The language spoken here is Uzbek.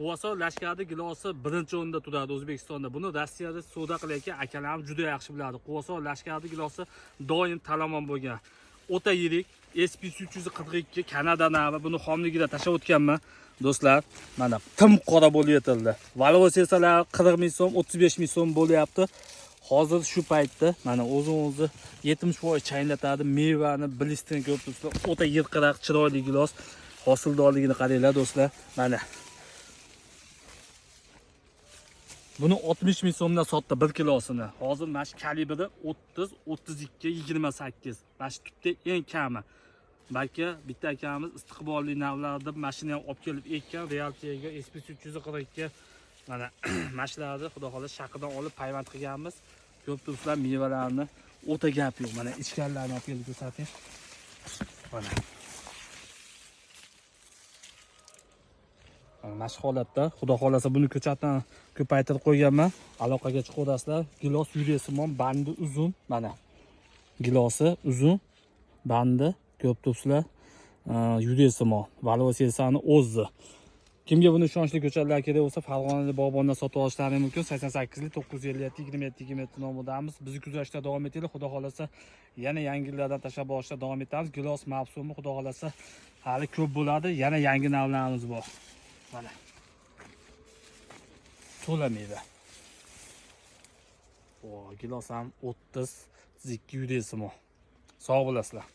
Quvasoy lashkari gilosi birinchi o'rinda turadi O'zbekistonda. Buni Rossiyada savdo qilayotgan akalarimiz juda yaxshi biladi. Quvasoy lashkari gilosi doim talomon bo'lgan. O'ta yirik SP342 Kanada navi. Buni xomligida tashlab o'tganman. Do'stlar, mana tim qora bo'lib yetildi. Valvosesalar 40 ming so'm, 35 ming so'm bo'lyapti. Hozir shu paytda mana o'zi 70% chaynlatadi. Mevani, blistini ko'rib turibsizlar. O'ta yirqiroq, chiroyli gilos. Hosildorligini qaranglar do'stlar. Mana buni 60 ming so'mdan sotdi 1 kilosini. Hozir mana shu kalibri 30, 32, 28. Mana shu tupda eng kami. Balki bitta akamiz istiqbolli navlarda mashinani ham olib kelib ekkan, Realtiyaga SP342 mana mashlarni xudo xohlasa shaqidan olib payvand qilganmiz. Ko'p turibsizlar mevalarni o'ta gap yo'q. Mana ichkanlarni olib kelib ko'rsating. Mana. Mana shu holatda xudo xohlasa buni ko'chatdan ko'paytirib qo'yganman. Aloqaga chiqaverasizlar. Gilos yurasimon, bandi uzun. Mana. Gilosi uzun, bandi ko'p turibsizlar. Yurasimon, valvosesani o'zi. Kimga buni ishonchli ko'chatlar kerak bo'lsa, Farg'onada bog'bondan sotib olishlari mumkin. 88lik 957 27 nomidamiz. Bizni kuzatishda davom etinglar. Xudo xohlasa yana yangilardan tashlab borishda davom etamiz. Gilos mavsumi xudo xohlasa hali ko'p bo'ladi. Yana yangi navlarimiz bor. Mana. To'la meva. Gilos ham 32 yurasimon. Sog' bo'lasizlar.